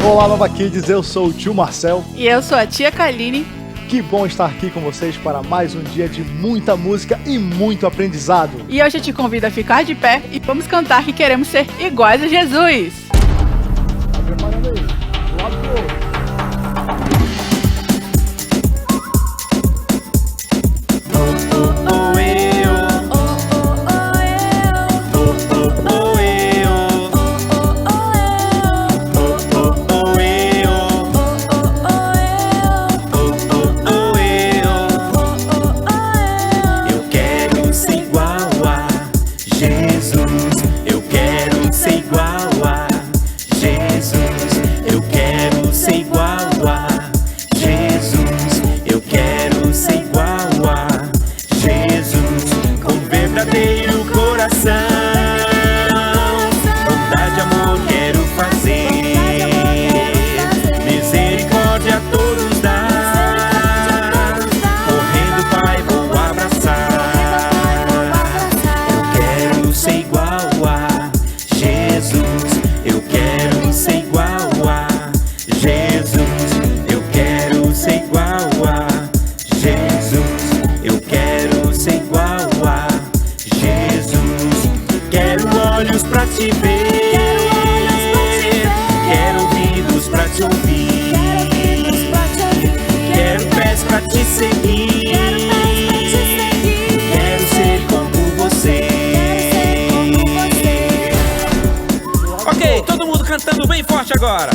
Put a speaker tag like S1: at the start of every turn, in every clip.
S1: Olá, Nova Kids, eu sou o tio Marcel.
S2: E eu sou a tia Kaline.
S1: Que bom estar aqui com vocês para mais um dia de muita música e muito aprendizado.
S2: E hoje eu te convido a ficar de pé e vamos cantar que queremos ser iguais a Jesus.
S1: Tá preparando aí? Do lado do outro.
S3: Cantando bem forte agora.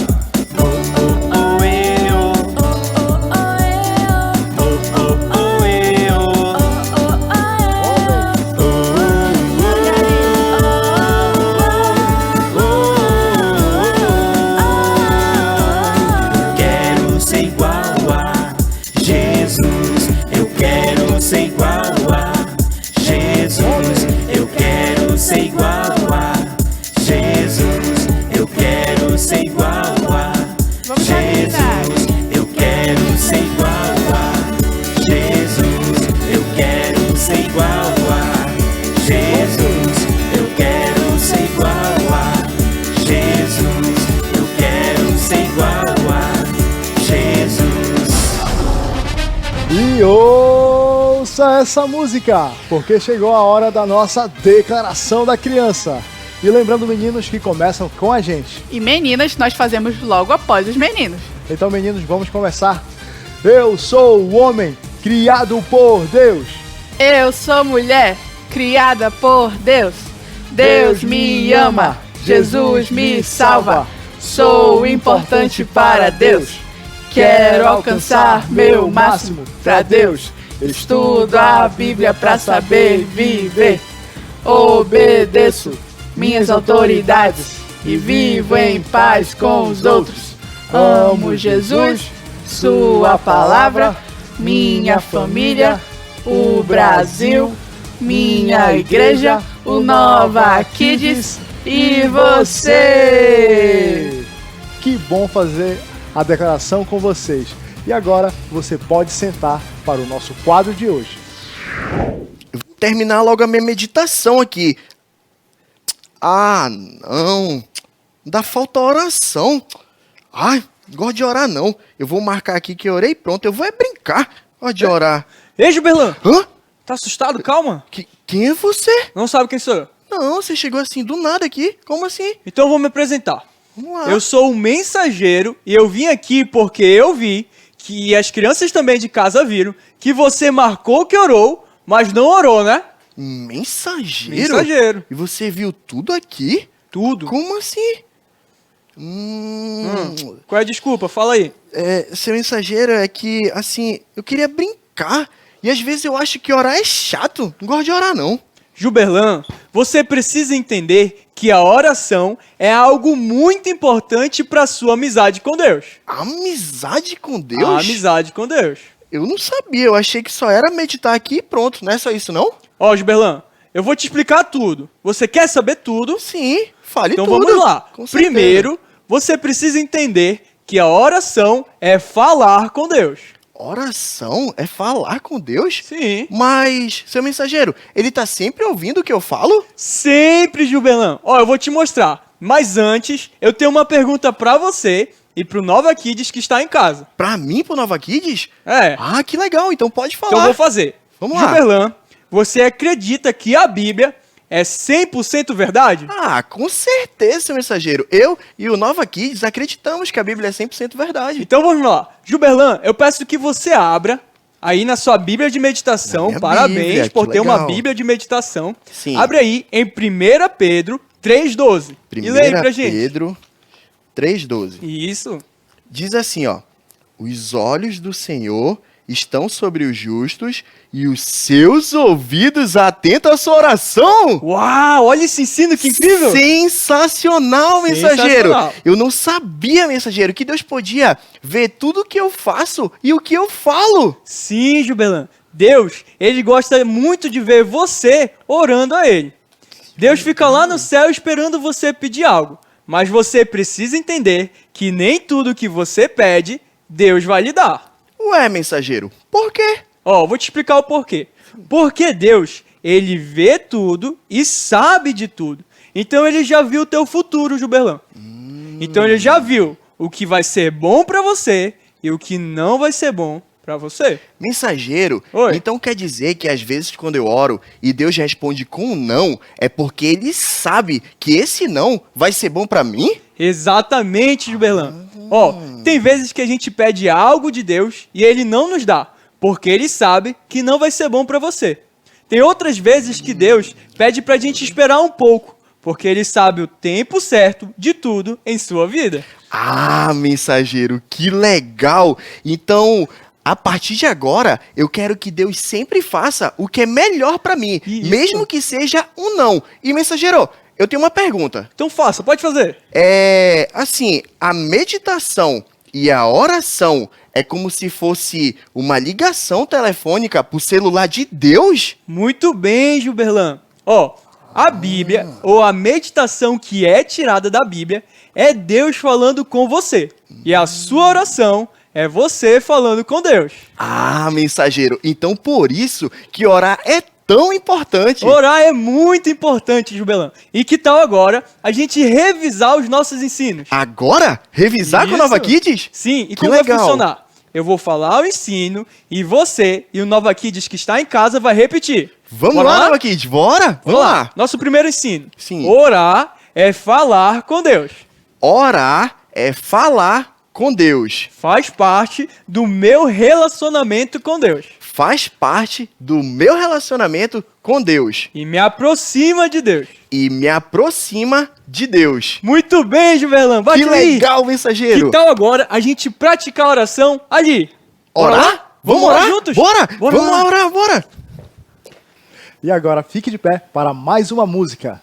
S4: Quero ser igual a Jesus. Eu quero ser igual a Jesus. Eu quero ser igual a Jesus. Eu quero ser igual a Jesus. Eu quero ser igual a Jesus. Eu quero ser igual a Jesus. Eu quero ser igual a Jesus. Eu quero ser igual a Jesus.
S1: E ouça essa música, porque chegou a hora da nossa declaração da criança. E lembrando, meninos, que começam com a gente.
S2: E meninas, nós fazemos logo após os meninos.
S1: Então, meninos, vamos começar. Eu sou o homem criado por Deus.
S2: Eu sou mulher criada por Deus. Deus me ama, Jesus me salva. Sou importante para Deus. Quero alcançar meu máximo pra Deus. Estudo a Bíblia pra saber viver. Obedeço minhas autoridades e vivo em paz com os outros. Amo Jesus, sua palavra, minha família, o Brasil, minha igreja, o Nova Kids e você.
S1: Que bom fazer a declaração com vocês. E agora você pode sentar para o nosso quadro de hoje.
S5: Eu vou terminar logo a minha meditação aqui. Ah, não. Ainda falta oração. Ai, não gosto de orar, não. Eu vou marcar aqui que eu orei, pronto. Eu vou brincar. Gosto de orar.
S3: Ei, Gilberlan.
S5: Hã?
S3: Tá assustado? Calma.
S5: Quem é você?
S3: Não sabe quem sou eu?
S5: Não, você chegou assim do nada aqui. Como assim?
S3: Então eu vou me apresentar.
S5: Vamos lá.
S3: Eu sou o mensageiro e eu vim aqui porque eu vi que as crianças também de casa viram que você marcou que orou, mas não orou, né?
S5: Mensageiro?
S3: Mensageiro.
S5: E você viu tudo aqui?
S3: Tudo.
S5: Como assim?
S3: Qual é a desculpa? Fala aí.
S5: Seu mensageiro, é que, assim, eu queria brincar. E às vezes eu acho que orar é chato. Não gosto de orar, não.
S3: Gilberlan, você precisa entender que a oração é algo muito importante para sua amizade com Deus.
S5: Amizade com Deus?
S3: A amizade com Deus.
S5: Eu não sabia, eu achei que só era meditar aqui e pronto. Não é só isso, não?
S3: Ó, Gilberlan, eu vou te explicar tudo. Você quer saber tudo?
S5: Sim, fale
S3: então
S5: tudo.
S3: Então vamos lá.
S5: Com certeza.
S3: Primeiro, você precisa entender que a oração é falar com Deus.
S5: Oração é falar com Deus?
S3: Sim.
S5: Mas, seu mensageiro, ele tá sempre ouvindo o que eu falo?
S3: Sempre, Gilberlan. Ó, eu vou te mostrar. Mas antes, eu tenho uma pergunta pra você e pro Nova Kids que está em casa.
S5: Pra mim, pro Nova Kids?
S3: É.
S5: Ah, que legal, então pode falar.
S3: Então eu vou fazer.
S5: Vamos lá.
S3: Gilberlan, você acredita que a Bíblia é 100% verdade?
S5: Ah, com certeza, seu mensageiro. Eu e o Nova Kids acreditamos que a Bíblia é 100% verdade.
S3: Então vamos lá. Gilberlan, eu peço que você abra aí na sua Bíblia de meditação.
S5: Na minha
S3: Parabéns
S5: Bíblia,
S3: por
S5: que
S3: ter uma
S5: legal.
S3: Bíblia de meditação.
S5: Sim.
S3: Abre aí em 1 Pedro 3,12. E lê aí pra gente.
S5: Pedro 3,12.
S3: Isso.
S5: Diz assim, ó. Os olhos do Senhor estão sobre os justos e os seus ouvidos atentos à sua oração.
S3: Uau, olha esse ensino, que incrível.
S5: Sensacional, mensageiro.
S3: Sensacional.
S5: Eu não sabia, mensageiro, que Deus podia ver tudo o que eu faço e o que eu falo.
S3: Sim, Gilberlan. Deus, ele gosta muito de ver você orando a ele. Deus fica lá no céu esperando você pedir algo. Mas você precisa entender que nem tudo que você pede, Deus vai lhe dar.
S5: Ué, mensageiro, por quê?
S3: Ó, vou te explicar o porquê. Porque Deus, ele vê tudo e sabe de tudo. Então ele já viu o teu futuro, Gilberlan. Então ele já viu o que vai ser bom pra você e o que não vai ser bom pra você.
S5: Mensageiro,
S3: Oi.
S5: então quer dizer que às vezes quando eu oro e Deus responde com um não, é porque ele sabe que esse não vai ser bom pra mim?
S3: Exatamente, Gilberlan. Ó, tem vezes que a gente pede algo de Deus e ele não nos dá, porque ele sabe que não vai ser bom pra você. Tem outras vezes que Deus pede pra gente esperar um pouco, porque ele sabe o tempo certo de tudo em sua vida.
S5: Ah, mensageiro, que legal! Então, a partir de agora, eu quero que Deus sempre faça o que é melhor pra mim,
S3: Isso.
S5: mesmo que seja um não. E, mensageiro, eu tenho uma pergunta.
S3: Então faça, pode fazer.
S5: Assim, a meditação e a oração é como se fosse uma ligação telefônica pro celular de Deus?
S3: Muito bem, Gilberlan. Ó, a Bíblia, ou a meditação que é tirada da Bíblia, é Deus falando com você. E a sua oração é você falando com Deus.
S5: Ah, mensageiro, então por isso que orar é tão importante.
S3: Orar é muito importante, Gilberlan. E que tal agora a gente revisar os nossos ensinos?
S5: Agora? Revisar com o
S3: Isso.
S5: Nova Kids?
S3: Sim, e
S5: Que
S3: como
S5: legal.
S3: vai funcionar? Eu vou falar o ensino e você e o Nova Kids que está em casa vai repetir.
S5: Vamos
S3: Bora
S5: lá, Nova Kids, bora?
S3: Vamos lá. Nosso primeiro ensino.
S5: Sim.
S3: Orar é falar com Deus.
S5: Orar é falar com Deus.
S3: Faz parte do meu relacionamento com Deus.
S5: Faz parte do meu relacionamento com Deus.
S3: E me aproxima de Deus.
S5: E me aproxima de Deus.
S3: Muito bem, Gilberlan. Bate
S5: Que
S3: aí.
S5: legal, mensageiro.
S3: Que tal agora a gente praticar a oração ali? Bora
S5: Orar?
S3: lá?
S5: Vamos orar
S3: juntos?
S5: Bora!
S3: Bora
S5: Vamos lá orar, bora!
S1: E agora fique de pé para mais uma música.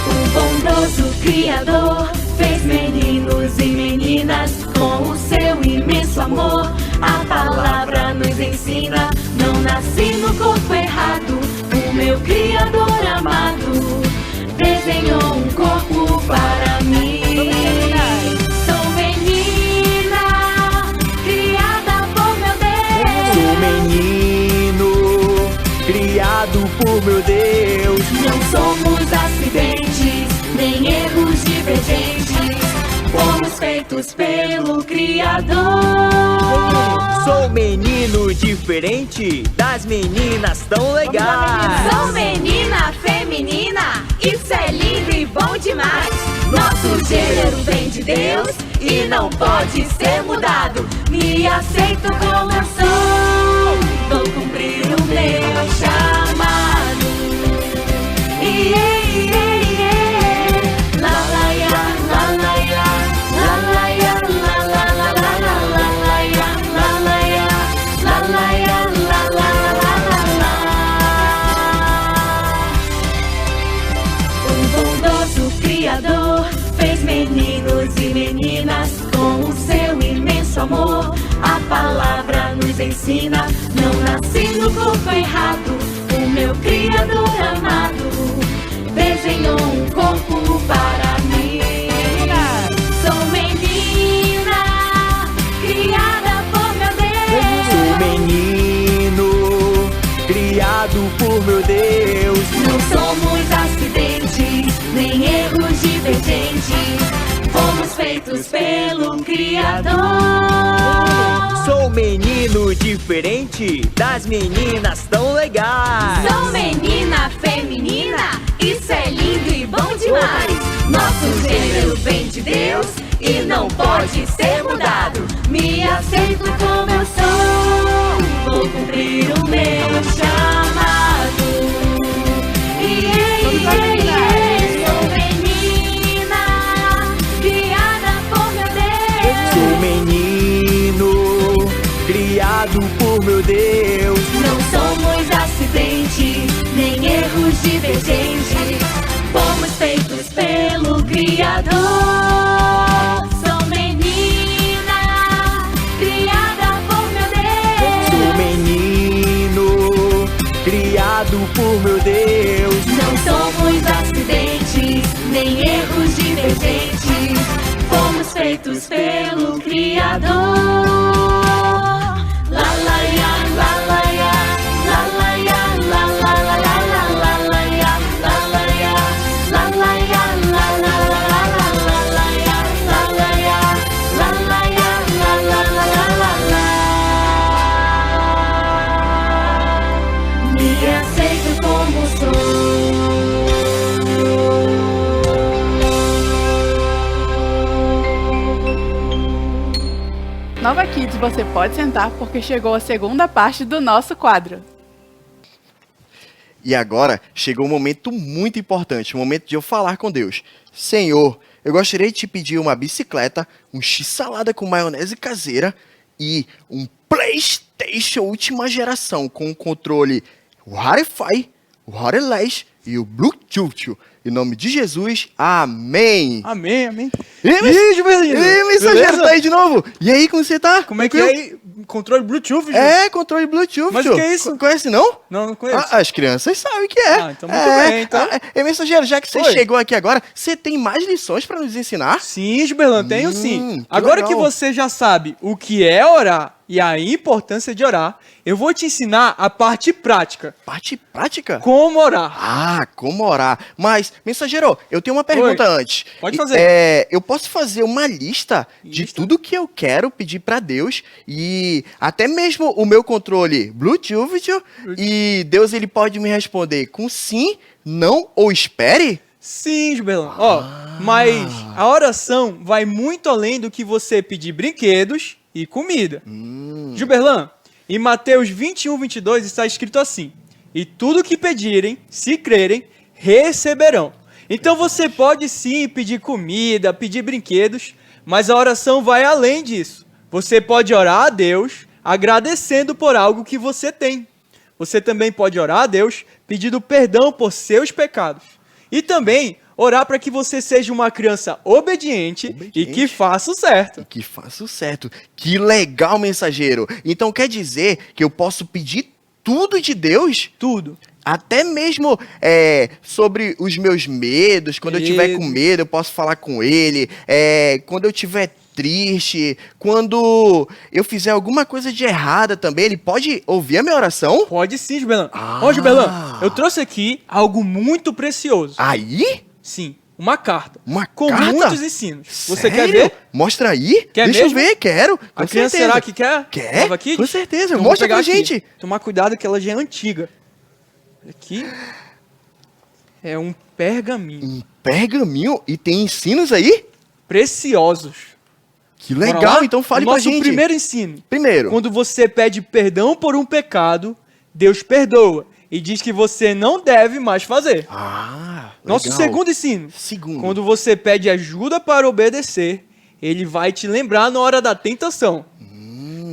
S6: O bondoso Criador fez meninos e meninas com o seu imenso amor. A palavra nos ensina, não nasci no corpo errado. O meu Criador amado desenhou um corpo para mim. Sou menina, criada por meu Deus.
S4: Sou menino, criado por meu Deus.
S6: Não somos acidentes, nem erros divergentes. Fomos feitos pelo Criador.
S4: Sou menino diferente das meninas tão legais.
S6: Sou menina feminina, isso é lindo e bom demais. Nosso gênero vem de Deus e não pode ser mudado. Me aceito como eu sou, vou cumprir o meu chamado. Iê, iê, iê. La la ya, la la ya, la la ya, la la la la la la la ya, la la ya, la la ya, la la la la la. O bondoso Criador fez meninos e meninas com o seu imenso amor. A palavra nos ensina, não nasci no corpo errado. O meu Criador amado desenhou um corpo para mim. Sou menina, criada
S4: por meu Deus.
S6: Não somos acidentes, nem erros divergentes. Fomos feitos pelo Criador.
S4: Sou menino diferente das meninas tão legais.
S6: Sou menina feminina, isso é lindo e bom demais. Nosso gênero vem de Deus e não pode ser mudado. Me aceito como eu sou, vou cumprir o meu chamado. Sou menina, criada por meu Deus.
S4: Sou menino, criado por meu Deus.
S6: Não somos acidentes, nem erros divergentes. Fomos feitos pelo Criador. Sou menina, criada por meu Deus.
S4: Sou menino, criado por meu Deus.
S6: Não somos acidentes, nem erros divergentes. Fomos feitos pelo Criador. La la ya, la la ya, la la ya, la la la la la la la ya, la la ya, la la ya, la la la la la la ya, la la ya, la la ya, la la la la la. Me aceito como sou.
S2: Nova Kids, você pode sentar porque chegou a segunda parte do nosso quadro.
S5: E agora chegou um momento muito importante, o momento de eu falar com Deus. Senhor, eu gostaria de te pedir uma bicicleta, um x-salada com maionese caseira e um PlayStation última geração com o controle Wi-Fi, o wireless e o Bluetooth. Em nome de Jesus, amém.
S3: Amém, amém.
S5: Ih,
S3: Juvelino.
S5: mensageiro,
S3: Beleza?
S5: tá aí de novo. E aí, como você tá?
S3: Como é que é aí? Controle Bluetooth, Ju?
S5: É, controle Bluetooth.
S3: Mas o que é isso?
S5: Conhece não?
S3: Não, não conheço.
S5: As crianças sabem que é.
S3: Ah, então muito bem, então.
S5: Mensageiro, já que você
S3: Oi.
S5: chegou aqui agora, você tem mais lições pra nos ensinar?
S3: Sim, Gilberlan, tenho sim.
S5: que
S3: Agora
S5: legal.
S3: que você já sabe o que é orar e a importância de orar, eu vou te ensinar a parte prática.
S5: Parte prática?
S3: Como orar.
S5: Ah, como orar. Mas, mensageiro, eu tenho uma pergunta antes.
S3: Pode fazer.
S5: Eu posso fazer uma lista de tudo que eu quero pedir pra Deus e até mesmo o meu controle Bluetooth e Deus ele pode me responder com sim, não ou espere?
S3: Sim, Gilberlan. Ó, mas a oração vai muito além do que você pedir brinquedos e comida. Gilberlan, em Mateus 21, 22 está escrito assim: e tudo que pedirem, se crerem, receberão. Então você pode sim pedir comida, pedir brinquedos, mas a oração vai além disso. Você pode orar a Deus agradecendo por algo que você tem. Você também pode orar a Deus pedindo perdão por seus pecados. E também orar para que você seja uma criança obediente e que faça o certo.
S5: Que faça o certo. Que legal, mensageiro. Então quer dizer que eu posso pedir tudo de Deus?
S3: Tudo.
S5: Até mesmo sobre os meus medos. Quando eu tiver com medo, eu posso falar com ele. Quando eu tiver triste, quando eu fizer alguma coisa de errada também, ele pode ouvir a minha oração?
S3: Pode sim, Gilberlan. Ó, Gilberlan, eu trouxe aqui algo muito precioso.
S5: Aí?
S3: Sim, uma carta.
S5: Uma
S3: com
S5: carta?
S3: muitos ensinos. Você quer
S5: Sério?
S3: ver?
S5: Mostra aí.
S3: Quer
S5: Deixa
S3: mesmo?
S5: eu ver, quero. Com
S3: A criança
S5: certeza.
S3: será que quer?
S5: Quer?
S3: Nova Kids?
S5: Com certeza.
S3: Então,
S5: Mostra
S3: vou pegar
S5: pra
S3: aqui.
S5: gente.
S3: Tomar cuidado que ela já é antiga. Aqui é um pergaminho.
S5: Um pergaminho e tem ensinos aí?
S3: Preciosos.
S5: Que
S3: Bora
S5: legal,
S3: lá?
S5: então fale pra
S3: Nosso
S5: gente.
S3: primeiro ensino.
S5: Primeiro.
S3: Quando você pede perdão por um pecado, Deus perdoa e diz que você não deve mais fazer.
S5: Ah, legal.
S3: Nosso segundo ensino.
S5: Segundo.
S3: Quando você pede ajuda para obedecer, ele vai te lembrar na hora da tentação.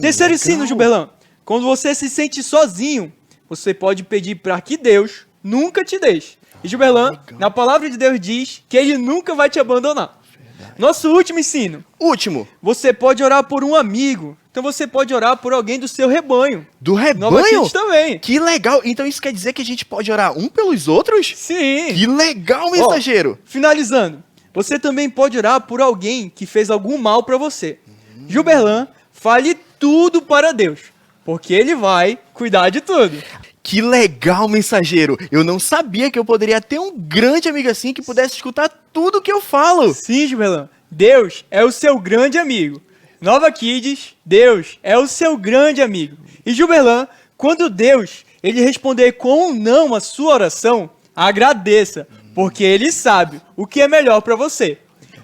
S3: Terceiro ensino, Gilberlan. Quando você se sente sozinho, você pode pedir para que Deus nunca te deixe. E Gilberlan, na palavra de Deus diz que ele nunca vai te abandonar. Nosso último ensino.
S5: Último.
S3: Você pode orar por um amigo. Então você pode orar por alguém do seu rebanho.
S5: Do
S3: Nova
S5: rebanho?
S3: Kids também.
S5: Que legal. Então isso quer dizer que a gente pode orar um pelos outros?
S3: Sim.
S5: Que legal, mensageiro.
S3: Finalizando, você também pode orar por alguém que fez algum mal para você. Gilberlan, fale tudo para Deus, porque ele vai cuidar de tudo.
S5: Que legal, mensageiro! Eu não sabia que eu poderia ter um grande amigo assim que pudesse escutar tudo que eu falo.
S3: Sim, Gilberlan, Deus é o seu grande amigo. Nova Kids, Deus é o seu grande amigo. E Gilberlan, quando Deus ele responder com um não a sua oração, agradeça, porque ele sabe o que é melhor para você.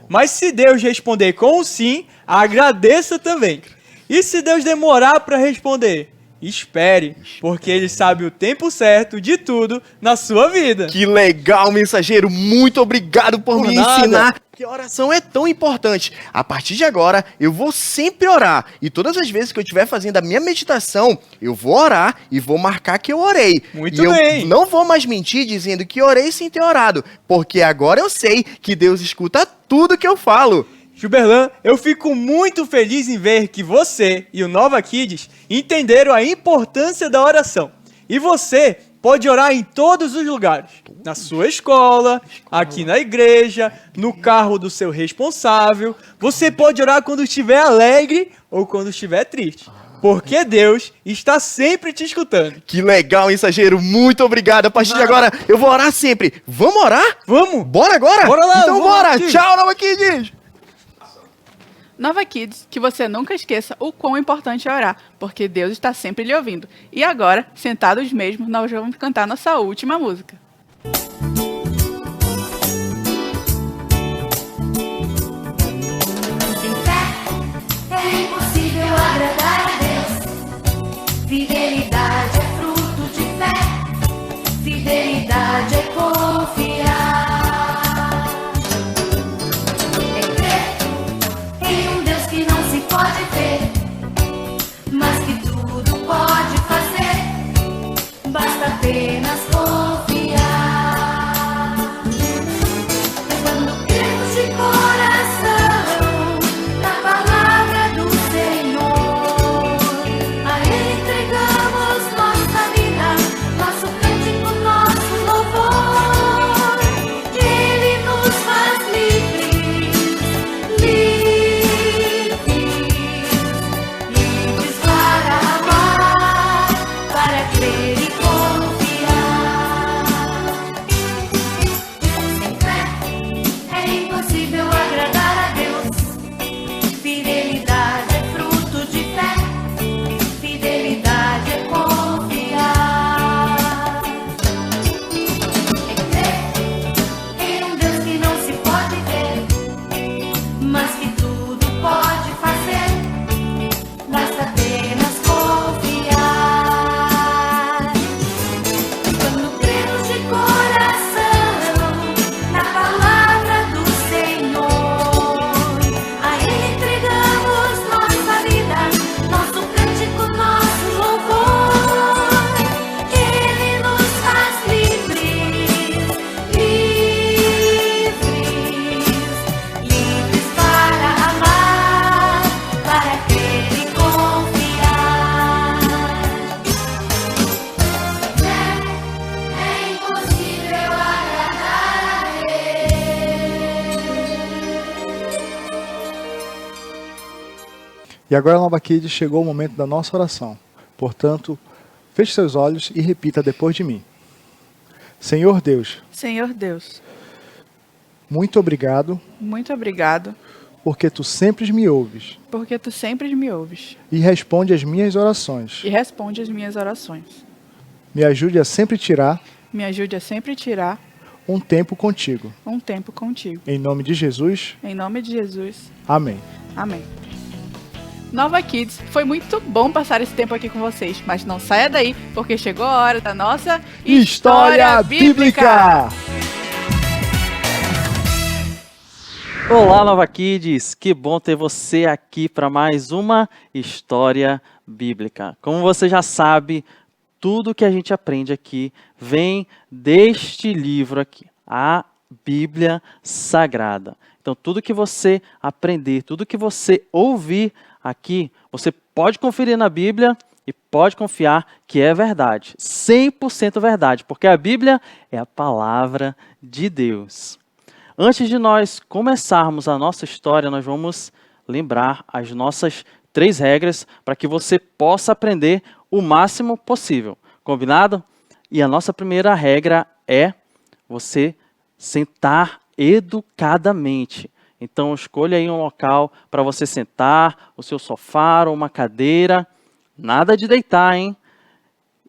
S3: Mas se Deus responder com um sim, agradeça também. E se Deus demorar para responder, espere, porque ele sabe o tempo certo de tudo na sua vida.
S5: Que legal, mensageiro! Muito obrigado por me
S3: nada.
S5: ensinar que a oração é tão importante. A partir de agora, eu vou sempre orar. E todas as vezes que eu estiver fazendo a minha meditação, eu vou orar e vou marcar que eu orei.
S3: Muito
S5: e
S3: bem.
S5: eu não vou mais mentir dizendo que orei sem ter orado, porque agora eu sei que Deus escuta tudo que eu falo.
S3: Gilberlan, eu fico muito feliz em ver que você e o Nova Kids entenderam a importância da oração. E você pode orar em todos os lugares. Na sua escola, aqui na igreja, no carro do seu responsável. Você pode orar quando estiver alegre ou quando estiver triste. Porque Deus está sempre te escutando.
S5: Que legal, mensageiro! Muito obrigado. A partir de agora, eu vou orar sempre. Vamos orar?
S3: Vamos?
S5: Bora agora?
S3: Bora lá,
S5: Então
S3: vamos
S5: bora!
S3: aqui.
S5: Tchau, Nova Kids!
S2: Nova Kids, que você nunca esqueça o quão importante é orar, porque Deus está sempre lhe ouvindo. E agora, sentados mesmo, nós vamos cantar nossa última música.
S6: Sem fé é impossível agradar a Deus. Fidelidade é fruto de fé. Fidelidade é confiar. É crer em um Deus que não se pode ver, mas que tudo pode fazer. Basta apenas confiar. Quando cremos de coração na palavra do Senhor, a Ele entregamos nossa vida, nosso cântico, nosso louvor. Ele nos faz livres, livres para amar, para crer e confiar. Sem fé é impossível agradar a Deus. Fidelidade é fruto de fé. Fidelidade é confiar. É crer em um Deus que não se pode ver, mas que tudo pode fazer. Basta apenas confiar. Quando cremos de coração na palavra do Senhor, a Ele entregamos nossa vida, nosso cântico, nosso louvor. Ele nos faz livres, livres para amar, para crer e confiar. É impossível agradar a
S1: E agora, Nova Kids, chegou o momento da nossa oração. Portanto, feche seus olhos e repita depois de mim. Senhor Deus,
S2: Senhor Deus,
S1: muito obrigado,
S2: muito obrigado,
S1: porque Tu sempre me ouves
S2: porque Tu sempre me ouves
S1: e responde às minhas orações.
S2: e responde as minhas orações.
S1: Me ajude a sempre tirar
S2: Me ajude a sempre tirar
S1: um tempo contigo.
S2: um tempo contigo.
S1: Em nome de Jesus,
S2: Em nome de Jesus.
S1: amém.
S2: Amém. Nova Kids, foi muito bom passar esse tempo aqui com vocês, mas não saia daí, porque chegou a hora da nossa
S1: História Bíblica!
S7: Olá, Nova Kids! Que bom ter você aqui para mais uma História Bíblica. Como você já sabe, tudo que a gente aprende aqui vem deste livro aqui, a Bíblia Sagrada. Então, tudo que você aprender, tudo que você ouvir aqui, você pode conferir na Bíblia e pode confiar que é verdade, 100% verdade, porque a Bíblia é a palavra de Deus. Antes de nós começarmos a nossa história, nós vamos lembrar as nossas 3 regras para que você possa aprender o máximo possível. Combinado? E a nossa primeira regra é você sentar educadamente. Então, escolha aí um local para você sentar, o seu sofá ou uma cadeira. Nada de deitar, hein?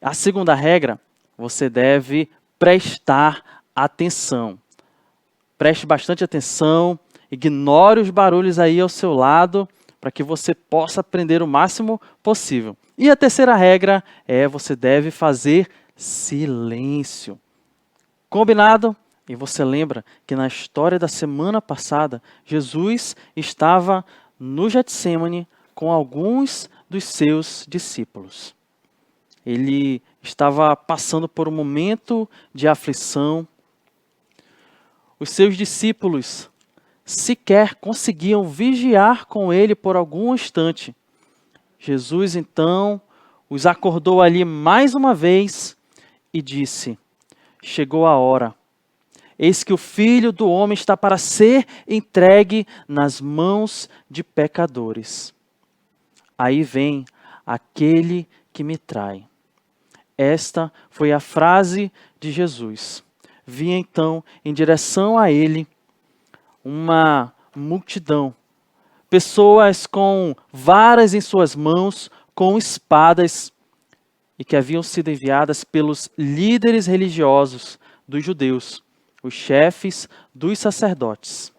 S7: A segunda regra, você deve prestar atenção. Preste bastante atenção, ignore os barulhos aí ao seu lado, para que você possa aprender o máximo possível. E a terceira regra é você deve fazer silêncio. Combinado? E você lembra que na história da semana passada, Jesus estava no Getsêmani com alguns dos seus discípulos. Ele estava passando por um momento de aflição. Os seus discípulos sequer conseguiam vigiar com ele por algum instante. Jesus, então, os acordou ali mais uma vez e disse: chegou a hora. Eis que o Filho do Homem está para ser entregue nas mãos de pecadores. Aí vem aquele que me trai. Esta foi a frase de Jesus. Vinha então em direção a ele uma multidão. Pessoas com varas em suas mãos, com espadas, e que haviam sido enviadas pelos líderes religiosos dos judeus, os chefes dos sacerdotes.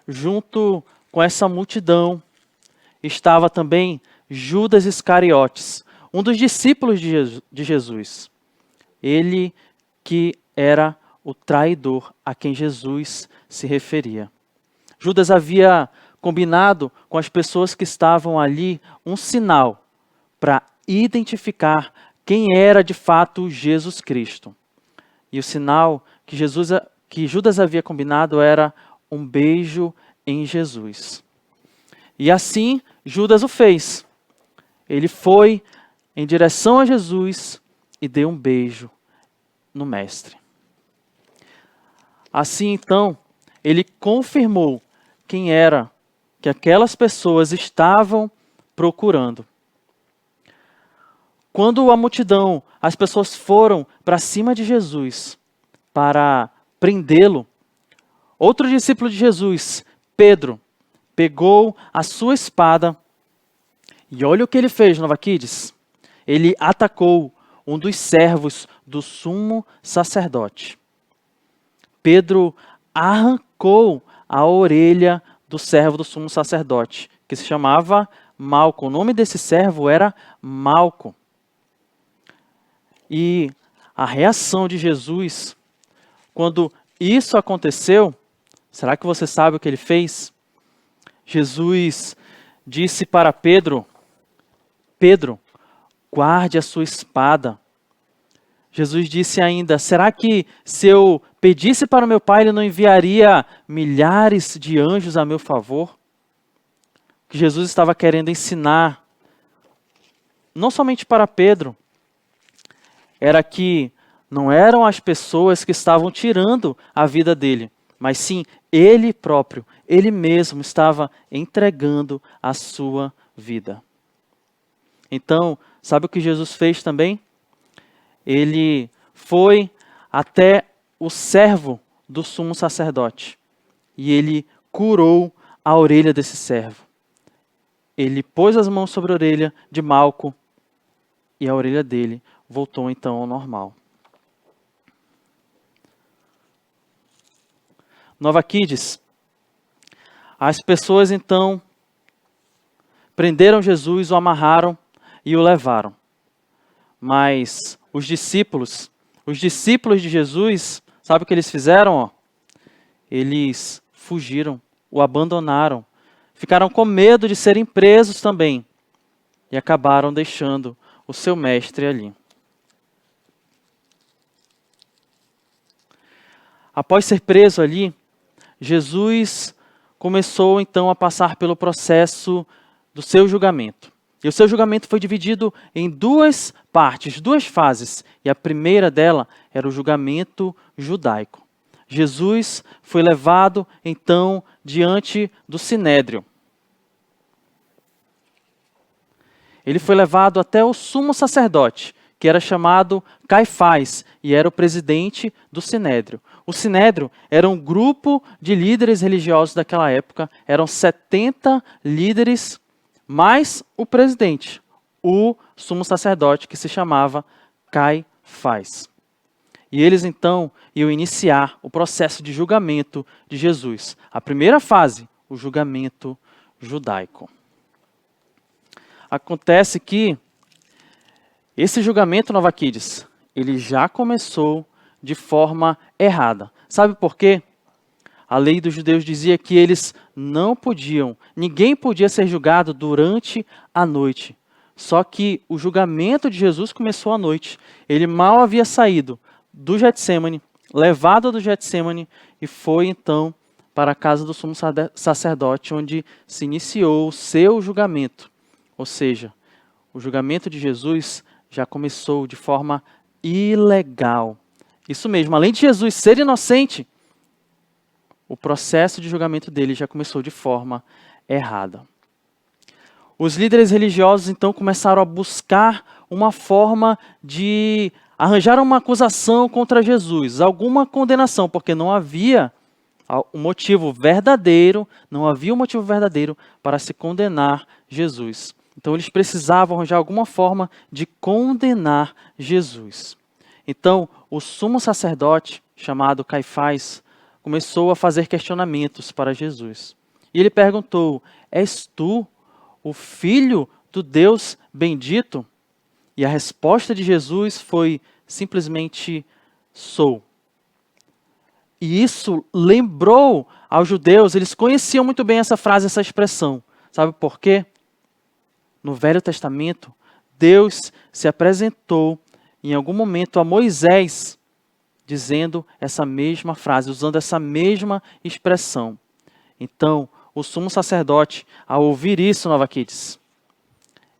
S7: Junto com essa multidão estava também Judas Iscariotes, um dos discípulos de Jesus. Ele que era o traidor a quem Jesus se referia. Judas havia combinado com as pessoas que estavam ali um sinal para identificar quem era de fato Jesus Cristo. E o sinal que Judas havia combinado era um beijo em Jesus. E assim Judas o fez. Ele foi em direção a Jesus e deu um beijo no Mestre. Assim então, ele confirmou quem era que aquelas pessoas estavam procurando. Quando a multidão, as pessoas foram para cima de Jesus para prendê-lo, outro discípulo de Jesus, Pedro, pegou a sua espada e olha o que ele fez, Nova Kids. Ele atacou um dos servos do sumo sacerdote. Pedro arrancou a orelha do servo do sumo sacerdote, que se chamava Malco. O nome desse servo era Malco. E a reação de Jesus, quando isso aconteceu, será que você sabe o que ele fez? Jesus disse para Pedro: Pedro, guarde a sua espada. Jesus disse ainda: será que se eu pedisse para o meu Pai, Ele não enviaria milhares de anjos a meu favor? O que Jesus estava querendo ensinar, não somente para Pedro, era que não eram as pessoas que estavam tirando a vida dele, mas sim ele próprio, ele mesmo estava entregando a sua vida. Então, sabe o que Jesus fez também? Ele foi até o servo do sumo sacerdote e ele curou a orelha desse servo. Ele pôs as mãos sobre a orelha de Malco e a orelha dele voltou então ao normal. Nova Kids, as pessoas então prenderam Jesus, o amarraram e o levaram. Mas os discípulos de Jesus, sabe o que eles fizeram? Eles fugiram, o abandonaram, ficaram com medo de serem presos também e acabaram deixando o seu mestre ali. Após ser preso ali, Jesus começou então a passar pelo processo do seu julgamento. E o seu julgamento foi dividido em duas partes, duas fases. E a primeira dela era o julgamento judaico. Jesus foi levado então diante do Sinédrio. Ele foi levado até o sumo sacerdote, que era chamado Caifás e era o presidente do Sinédrio. O Sinédrio era um grupo de líderes religiosos daquela época, eram 70 líderes mais o presidente, o sumo sacerdote, que se chamava Caifás. E eles então iam iniciar o processo de julgamento de Jesus. A primeira fase, o julgamento judaico. Acontece que esse julgamento, Nova Kids, ele já começou de forma errada. Sabe por quê? A lei dos judeus dizia que eles não podiam, ninguém podia ser julgado durante a noite. Só que o julgamento de Jesus começou à noite. Ele mal havia saído do Getsêmani, levado do Getsêmani, e foi então para a casa do sumo sacerdote, onde se iniciou o seu julgamento. Ou seja, o julgamento de Jesus já começou de forma ilegal. Isso mesmo, além de Jesus ser inocente, o processo de julgamento dele já começou de forma errada. Os líderes religiosos então começaram a buscar uma forma de arranjar uma acusação contra Jesus, alguma condenação, porque não havia um motivo verdadeiro, para se condenar Jesus. Então eles precisavam arranjar alguma forma de condenar Jesus. Então o sumo sacerdote, chamado Caifás, começou a fazer questionamentos para Jesus. E ele perguntou: és tu o filho do Deus bendito? E a resposta de Jesus foi simplesmente: sou. E isso lembrou aos judeus, eles conheciam muito bem essa frase, essa expressão. Sabe por quê? No Velho Testamento, Deus se apresentou em algum momento a Moisés, dizendo essa mesma frase, usando essa mesma expressão. Então, o sumo sacerdote, ao ouvir isso, Nova Kids,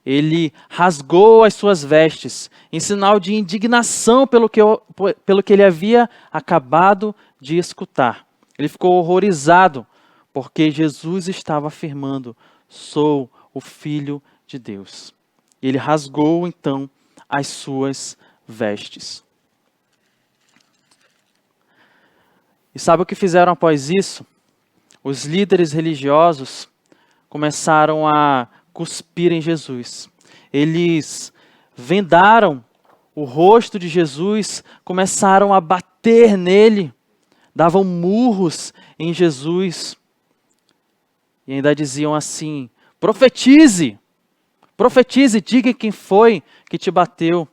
S7: ele rasgou as suas vestes, em sinal de indignação pelo que ele havia acabado de escutar. Ele ficou horrorizado, porque Jesus estava afirmando: sou o Filho de Deus. Ele rasgou, então, as suas vestes. E sabe o que fizeram após isso? Os líderes religiosos começaram a cuspir em Jesus. Eles vendaram o rosto de Jesus, começaram a bater nele, davam murros em Jesus. E ainda diziam assim: profetize, profetize, diga quem foi que te bateu.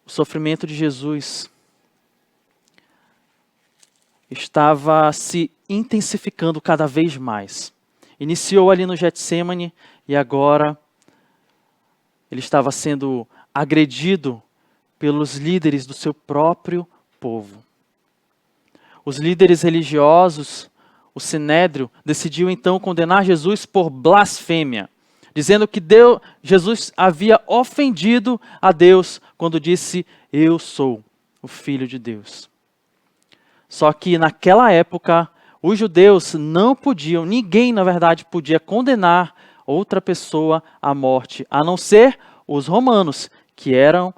S7: O sofrimento de Jesus estava se intensificando cada vez mais. Iniciou ali no Getsêmani e agora ele estava sendo agredido pelos líderes do seu próprio povo. Os líderes religiosos, o Sinédrio, decidiu então condenar Jesus por blasfêmia, dizendo que Jesus havia ofendido a Deus quando disse: eu sou o Filho de Deus. Só que naquela época, os judeus não podiam, ninguém na verdade podia condenar outra pessoa à morte, a não ser os romanos, que eram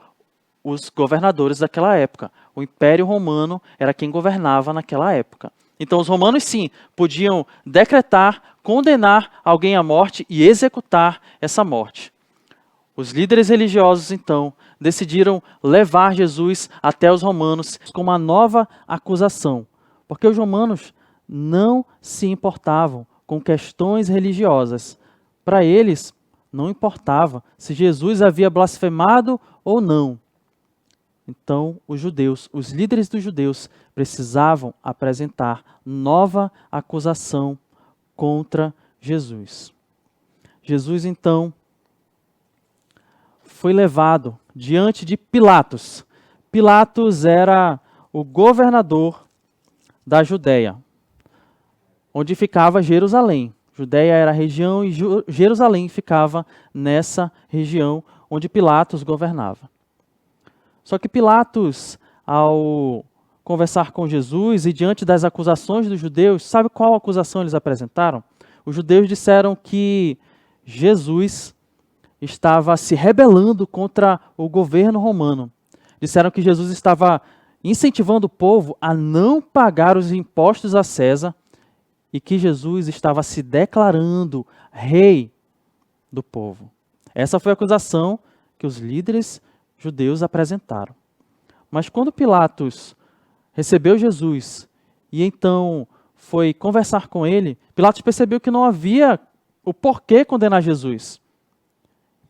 S7: os governadores daquela época. O Império Romano era quem governava naquela época. Então os romanos sim, podiam decretar, condenar alguém à morte e executar essa morte. Os líderes religiosos então decidiram levar Jesus até os romanos com uma nova acusação, porque os romanos não se importavam com questões religiosas. Para eles, não importava se Jesus havia blasfemado ou não. Então, os judeus, os líderes dos judeus, precisavam apresentar nova acusação contra Jesus. Jesus, então, foi levado diante de Pilatos. Pilatos era o governador da Judéia, onde ficava Jerusalém. Judéia era a região e Jerusalém ficava nessa região onde Pilatos governava. Só que Pilatos, ao conversar com Jesus e diante das acusações dos judeus, sabe qual acusação eles apresentaram? Os judeus disseram que Jesus estava se rebelando contra o governo romano. Disseram que Jesus estava incentivando o povo a não pagar os impostos a César e que Jesus estava se declarando rei do povo. Essa foi a acusação que os líderes judeus apresentaram. Mas quando Pilatos recebeu Jesus e então foi conversar com ele, Pilatos percebeu que não havia o porquê condenar Jesus.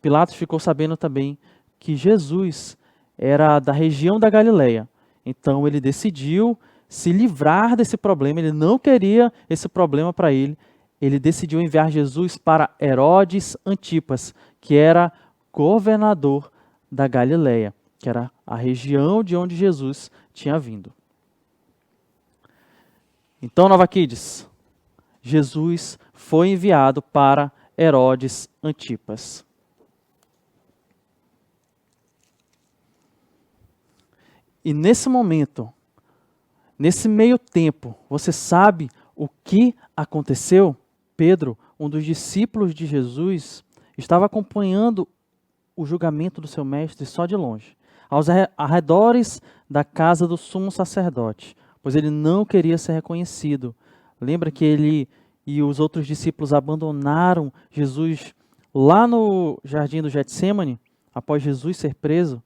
S7: Pilatos ficou sabendo também que Jesus era da região da Galileia. Então ele decidiu se livrar desse problema, ele não queria esse problema para ele. Ele decidiu enviar Jesus para Herodes Antipas, que era governador da Galileia, que era a região de onde Jesus tinha vindo. Então, Nova Kids, Jesus foi enviado para Herodes Antipas. E nesse momento, nesse meio tempo, você sabe o que aconteceu? Pedro, um dos discípulos de Jesus, estava acompanhando o julgamento do seu mestre só de longe, aos arredores da casa do sumo sacerdote, pois ele não queria ser reconhecido. Lembra que ele e os outros discípulos abandonaram Jesus lá no jardim do Getsêmani, após Jesus ser preso?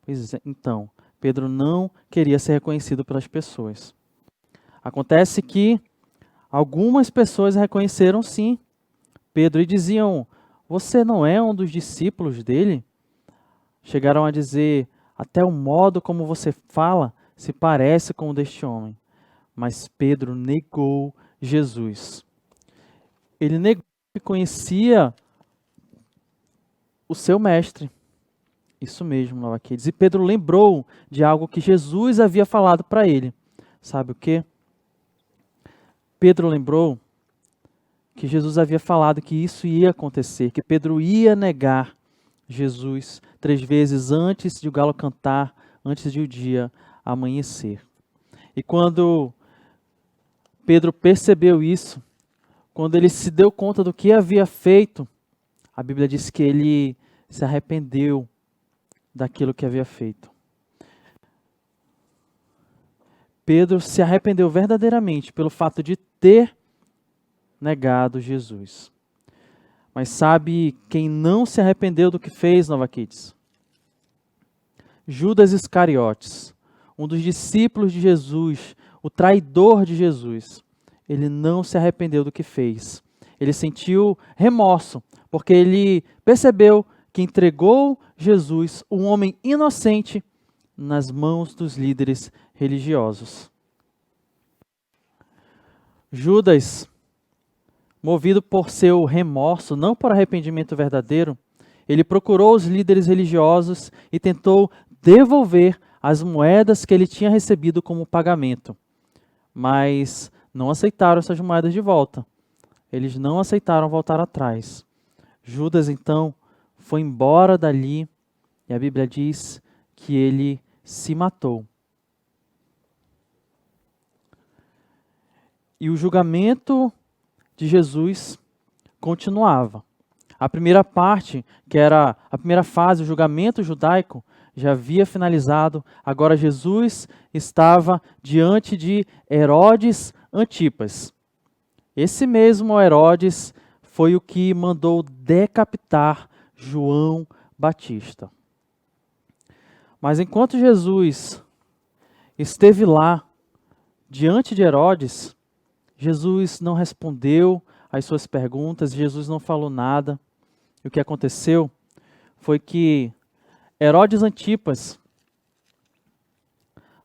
S7: Pois é, então, Pedro não queria ser reconhecido pelas pessoas. Acontece que algumas pessoas reconheceram sim Pedro e diziam: você não é um dos discípulos dele? Chegaram a dizer: até o modo como você fala se parece com o deste homem. Mas Pedro negou Jesus. Ele negou que conhecia o seu mestre. Isso mesmo, Nova Kids. E Pedro lembrou de algo que Jesus havia falado para ele. Sabe o quê? Pedro lembrou que Jesus havia falado que isso ia acontecer, que Pedro ia negar Jesus 3 vezes antes de o galo cantar, antes de o dia amanhecer. E quando Pedro percebeu isso, quando ele se deu conta do que havia feito, a Bíblia diz que ele se arrependeu daquilo que havia feito. Pedro se arrependeu verdadeiramente pelo fato de ter negado Jesus. Mas sabe quem não se arrependeu do que fez, Nova Kids? Judas Iscariotes, um dos discípulos de Jesus, o traidor de Jesus. Ele não se arrependeu do que fez. Ele sentiu remorso, porque ele percebeu que entregou Jesus, um homem inocente, nas mãos dos líderes religiosos. Judas, movido por seu remorso, não por arrependimento verdadeiro, ele procurou os líderes religiosos e tentou devolver as moedas que ele tinha recebido como pagamento. Mas não aceitaram essas moedas de volta. Eles não aceitaram voltar atrás. Judas, então, foi embora dali e a Bíblia diz que ele se matou. E o julgamento de Jesus continuava. A primeira parte, que era a primeira fase, o julgamento judaico, já havia finalizado. Agora Jesus estava diante de Herodes Antipas. Esse mesmo Herodes foi o que mandou decapitar João Batista. Mas enquanto Jesus esteve lá, diante de Herodes, Jesus não respondeu às suas perguntas, Jesus não falou nada. E o que aconteceu foi que Herodes Antipas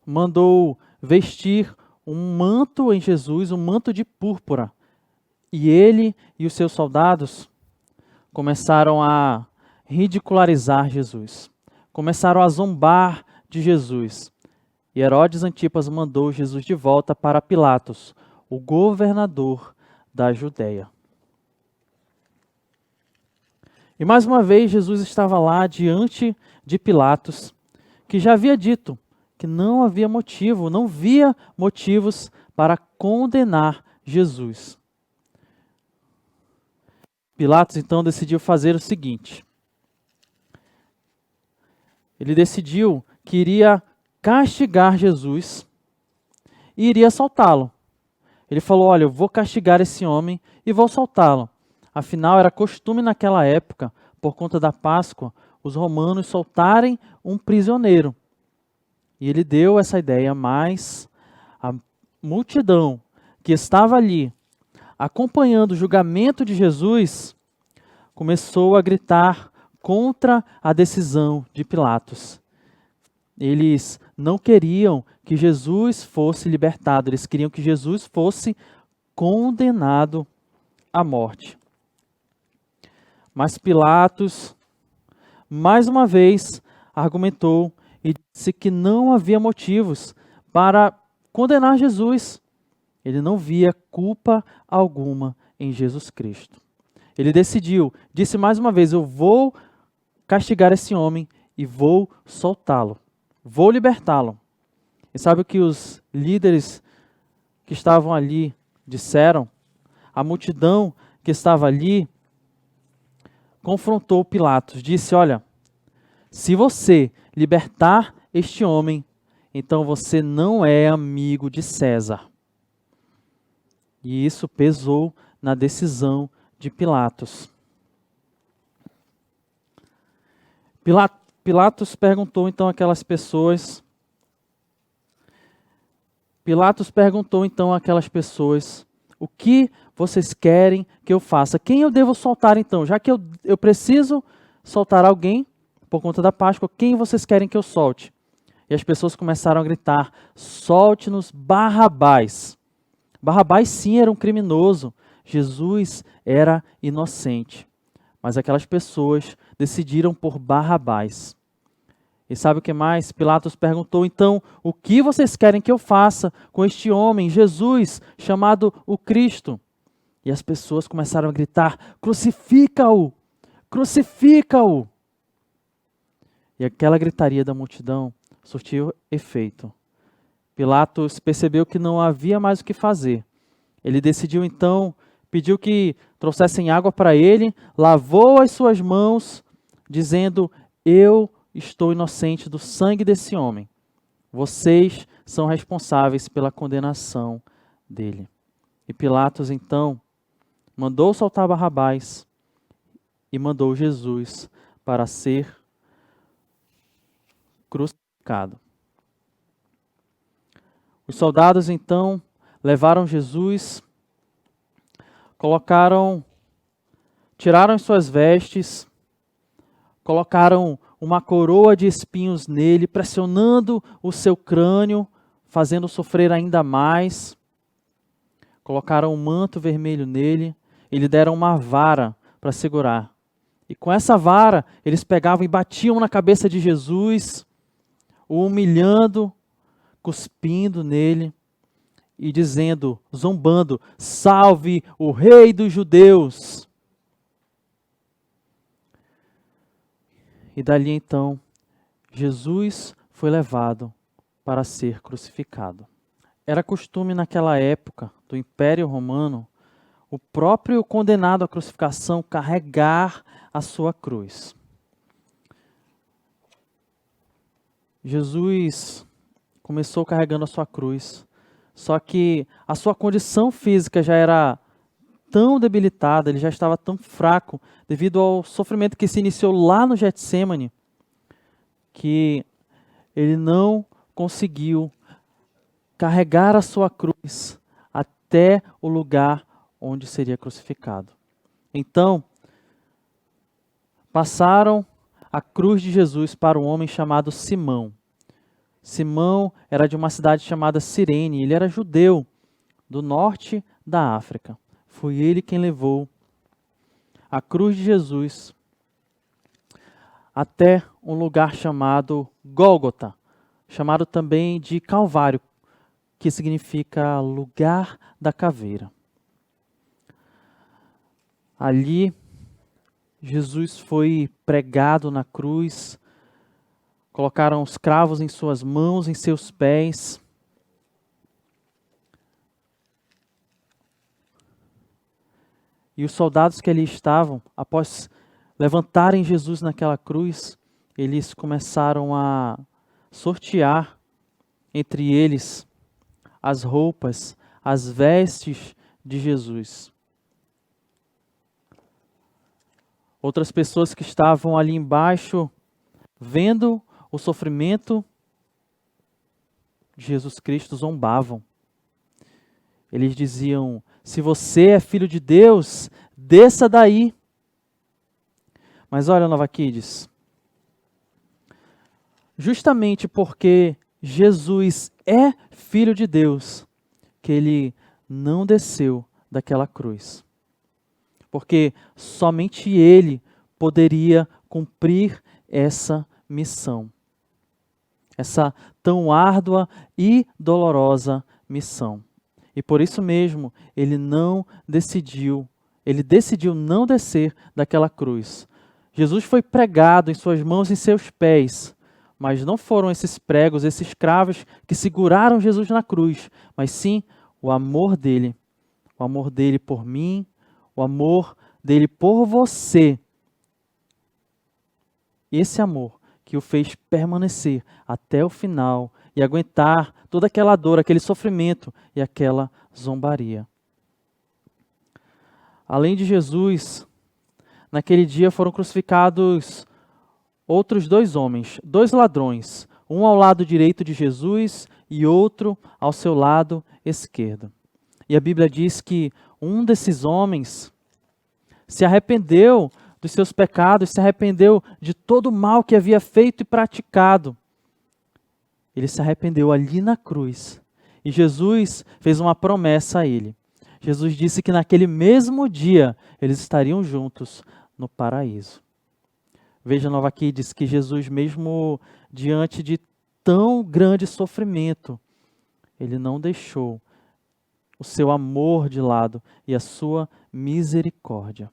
S7: mandou vestir um manto em Jesus, um manto de púrpura. E ele e os seus soldados começaram a ridicularizar Jesus. Começaram a zombar de Jesus. E Herodes Antipas mandou Jesus de volta para Pilatos, o governador da Judéia. E mais uma vez Jesus estava lá diante de Pilatos, que já havia dito que não havia motivo, não via motivos para condenar Jesus. Pilatos então decidiu fazer o seguinte: ele decidiu que iria castigar Jesus e iria soltá-lo. Ele falou, olha, eu vou castigar esse homem e vou soltá-lo. Afinal, era costume naquela época, por conta da Páscoa, os romanos soltarem um prisioneiro. E ele deu essa ideia, mas a multidão que estava ali, acompanhando o julgamento de Jesus, começou a gritar contra a decisão de Pilatos. Eles não queriam que Jesus fosse libertado, eles queriam que Jesus fosse condenado à morte. Mas Pilatos, mais uma vez, argumentou e disse que não havia motivos para condenar Jesus. Ele não via culpa alguma em Jesus Cristo. Ele decidiu, disse mais uma vez, eu vou castigar esse homem e vou soltá-lo. Vou libertá-lo. E sabe o que os líderes que estavam ali disseram? A multidão que estava ali confrontou Pilatos. Disse, olha, se você libertar este homem, então você não é amigo de César. E isso pesou na decisão de Pilatos. Pilatos perguntou então àquelas pessoas, o que vocês querem que eu faça? Quem eu devo soltar então? Já que eu preciso soltar alguém por conta da Páscoa, quem vocês querem que eu solte? E as pessoas começaram a gritar, solte-nos Barrabás. Barrabás sim era um criminoso, Jesus era inocente. Mas aquelas pessoas decidiram por Barrabás. E sabe o que mais? Pilatos perguntou, então, o que vocês querem que eu faça com este homem, Jesus, chamado o Cristo? E as pessoas começaram a gritar, crucifica-o! Crucifica-o! E aquela gritaria da multidão surtiu efeito. Pilatos percebeu que não havia mais o que fazer. Ele decidiu então, pediu que trouxessem água para ele, lavou as suas mãos, dizendo, eu estou inocente do sangue desse homem. Vocês são responsáveis pela condenação dele. E Pilatos então mandou soltar Barrabás e mandou Jesus para ser crucificado. Os soldados então levaram Jesus, tiraram as suas vestes, colocaram uma coroa de espinhos nele, pressionando o seu crânio, fazendo sofrer ainda mais. Colocaram um manto vermelho nele e lhe deram uma vara para segurar. E com essa vara, eles pegavam e batiam na cabeça de Jesus, o humilhando, cuspindo nele e dizendo, zombando, salve o rei dos judeus. E dali então, Jesus foi levado para ser crucificado. Era costume naquela época do Império Romano, o próprio condenado à crucificação carregar a sua cruz. Jesus começou carregando a sua cruz, só que a sua condição física já era tão debilitada, ele já estava tão fraco, devido ao sofrimento que se iniciou lá no Getsêmani, que ele não conseguiu carregar a sua cruz até o lugar onde seria crucificado. Então, passaram a cruz de Jesus para um homem chamado Simão. Simão era de uma cidade chamada Cirene, ele era judeu do norte da África. Foi ele quem levou a cruz de Jesus até um lugar chamado Gólgota, chamado também de Calvário, que significa lugar da caveira. Ali, Jesus foi pregado na cruz, colocaram os cravos em suas mãos, em seus pés. E os soldados que ali estavam, após levantarem Jesus naquela cruz, eles começaram a sortear entre eles as roupas, as vestes de Jesus. Outras pessoas que estavam ali embaixo, vendo o sofrimento de Jesus Cristo, zombavam. Eles diziam: se você é filho de Deus, desça daí. Mas olha, Nova Kids, justamente porque Jesus é filho de Deus, que ele não desceu daquela cruz. Porque somente ele poderia cumprir essa missão. Essa tão árdua e dolorosa missão. E por isso mesmo, ele decidiu não descer daquela cruz. Jesus foi pregado em suas mãos e em seus pés, mas não foram esses pregos, esses cravos que seguraram Jesus na cruz, mas sim o amor dele por mim, o amor dele por você. Esse amor que o fez permanecer até o final e aguentar toda aquela dor, aquele sofrimento e aquela zombaria. Além de Jesus, naquele dia foram crucificados outros 2 homens, 2 ladrões, um ao lado direito de Jesus e outro ao seu lado esquerdo. E a Bíblia diz que um desses homens se arrependeu dos seus pecados, se arrependeu de todo o mal que havia feito e praticado. Ele se arrependeu ali na cruz. E Jesus fez uma promessa a ele. Jesus disse que naquele mesmo dia eles estariam juntos no paraíso. Veja, Nova Kids, que Jesus, mesmo diante de tão grande sofrimento, ele não deixou o seu amor de lado e a sua misericórdia.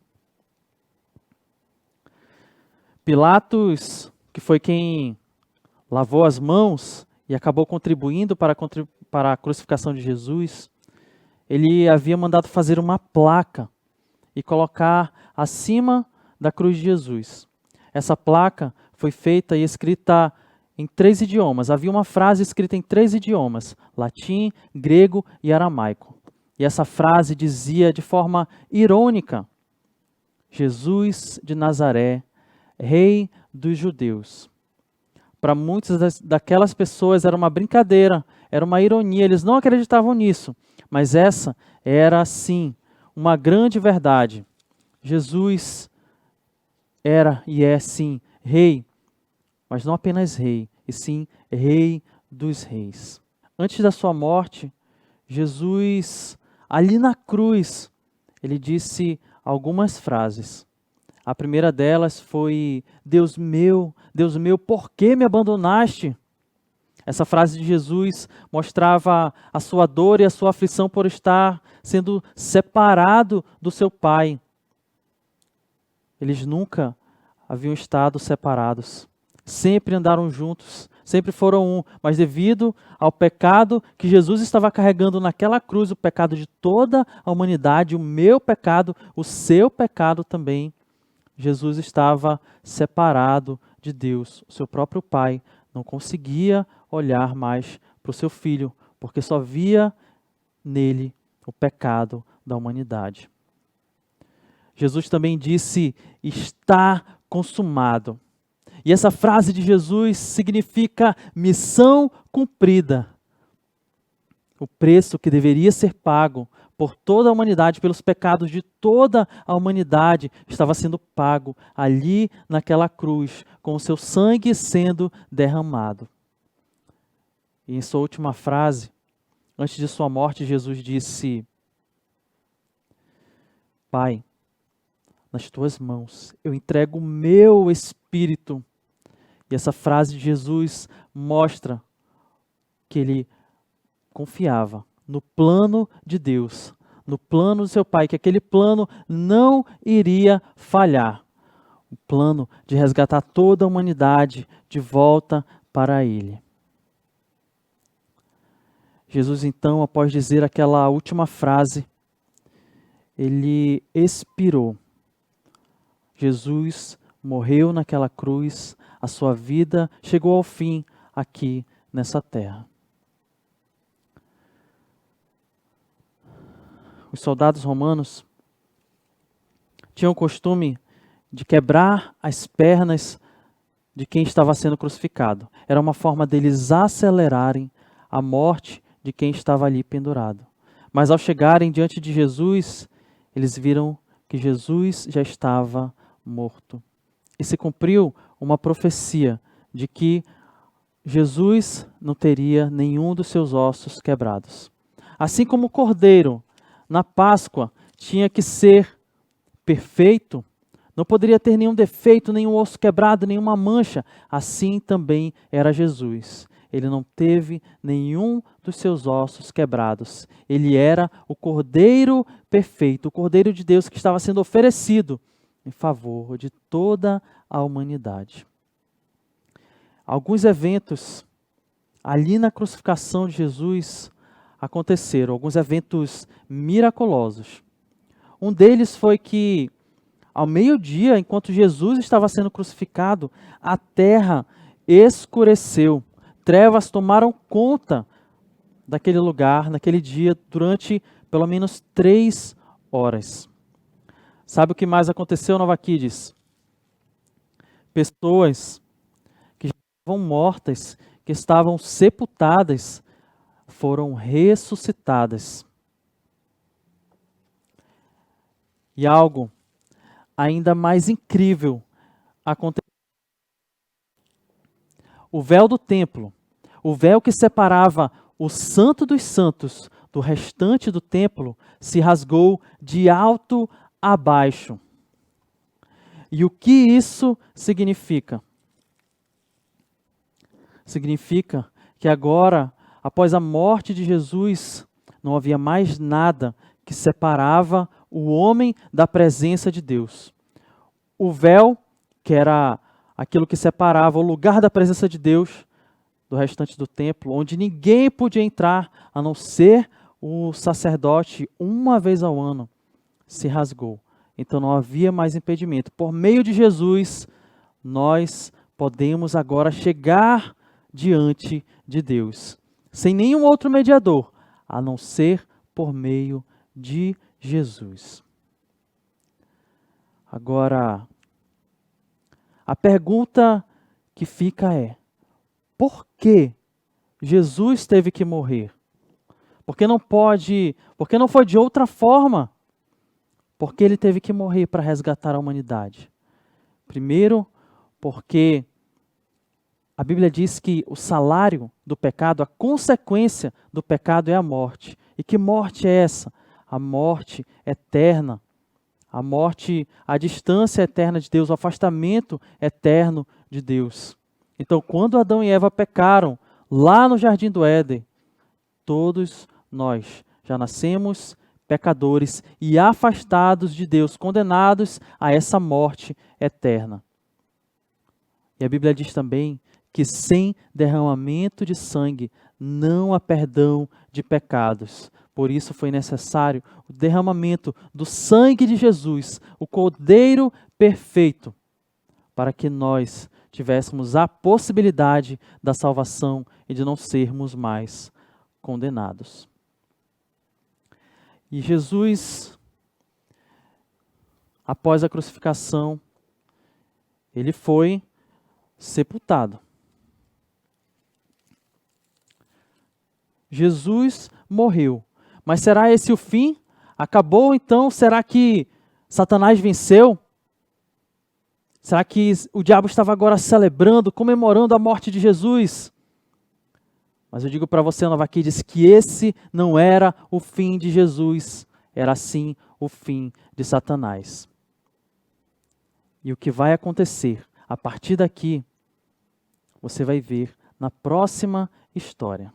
S7: Pilatos, que foi quem lavou as mãos e acabou contribuindo para a crucificação de Jesus, ele havia mandado fazer uma placa e colocar acima da cruz de Jesus. Essa placa foi feita e escrita em 3 idiomas. Havia uma frase escrita em 3 idiomas: latim, grego e aramaico. E essa frase dizia de forma irônica: Jesus de Nazaré, Rei dos Judeus. Para muitas daquelas pessoas era uma brincadeira, era uma ironia, eles não acreditavam nisso. Mas essa era, sim, uma grande verdade. Jesus era e é, sim, Rei, mas não apenas Rei, e sim Rei dos Reis. Antes da sua morte, Jesus, ali na cruz, ele disse algumas frases. A primeira delas foi: Deus meu, por que me abandonaste? Essa frase de Jesus mostrava a sua dor e a sua aflição por estar sendo separado do seu Pai. Eles nunca haviam estado separados. Sempre andaram juntos, sempre foram um. Mas devido ao pecado que Jesus estava carregando naquela cruz, o pecado de toda a humanidade, o meu pecado, o seu pecado também, Jesus estava separado de Deus. O seu próprio Pai não conseguia olhar mais para o seu Filho, porque só via nele o pecado da humanidade. Jesus também disse: está consumado. E essa frase de Jesus significa missão cumprida. O preço que deveria ser pago por toda a humanidade, pelos pecados de toda a humanidade, estava sendo pago ali naquela cruz, com o seu sangue sendo derramado. E em sua última frase, antes de sua morte, Jesus disse: Pai, nas tuas mãos eu entrego o meu espírito. E essa frase de Jesus mostra que ele confiava no plano de Deus, no plano do seu Pai, que aquele plano não iria falhar. O plano de resgatar toda a humanidade de volta para Ele. Jesus, então, após dizer aquela última frase, ele expirou. Jesus morreu naquela cruz, a sua vida chegou ao fim aqui nessa terra. Os soldados romanos tinham o costume de quebrar as pernas de quem estava sendo crucificado. Era uma forma deles acelerarem a morte de quem estava ali pendurado. Mas ao chegarem diante de Jesus, eles viram que Jesus já estava morto. E se cumpriu uma profecia de que Jesus não teria nenhum dos seus ossos quebrados. Assim como o cordeiro, na Páscoa, tinha que ser perfeito, não poderia ter nenhum defeito, nenhum osso quebrado, nenhuma mancha. Assim também era Jesus. Ele não teve nenhum dos seus ossos quebrados. Ele era o Cordeiro perfeito, o Cordeiro de Deus que estava sendo oferecido em favor de toda a humanidade. Alguns eventos ali na crucificação de Jesus aconteceram, alguns eventos miraculosos. Um deles foi que, ao meio-dia, enquanto Jesus estava sendo crucificado, a terra escureceu. Trevas tomaram conta daquele lugar, naquele dia, durante pelo menos 3 horas. Sabe o que mais aconteceu, Nova Kids? Pessoas que estavam mortas, que estavam sepultadas, foram ressuscitadas. E algo ainda mais incrível aconteceu. O véu do templo, o véu que separava o Santo dos Santos do restante do templo, se rasgou de alto a baixo. E o que isso significa? Significa que agora, após a morte de Jesus, não havia mais nada que separava o homem da presença de Deus. O véu, que era aquilo que separava o lugar da presença de Deus do restante do templo, onde ninguém podia entrar, a não ser o sacerdote, uma vez ao ano, se rasgou. Então não havia mais impedimento. Por meio de Jesus, nós podemos agora chegar diante de Deus, sem nenhum outro mediador, a não ser por meio de Jesus. Agora, a pergunta que fica é: por que Jesus teve que morrer? Por que não foi de outra forma? Por que ele teve que morrer para resgatar a humanidade? Primeiro, porque a Bíblia diz que o salário do pecado, a consequência do pecado é a morte. E que morte é essa? A morte eterna. A morte, a distância eterna de Deus, o afastamento eterno de Deus. Então, quando Adão e Eva pecaram, lá no Jardim do Éden, todos nós já nascemos pecadores e afastados de Deus, condenados a essa morte eterna. E a Bíblia diz também que sem derramamento de sangue não há perdão de pecados. Por isso foi necessário o derramamento do sangue de Jesus, o Cordeiro perfeito, para que nós tivéssemos a possibilidade da salvação e de não sermos mais condenados. E Jesus, após a crucificação, ele foi sepultado. Jesus morreu. Mas será esse o fim? Acabou então? Será que Satanás venceu? Será que o diabo estava agora celebrando, comemorando a morte de Jesus? Mas eu digo para você, Nova Kids, que esse não era o fim de Jesus, era sim o fim de Satanás. E o que vai acontecer a partir daqui, você vai ver na próxima história.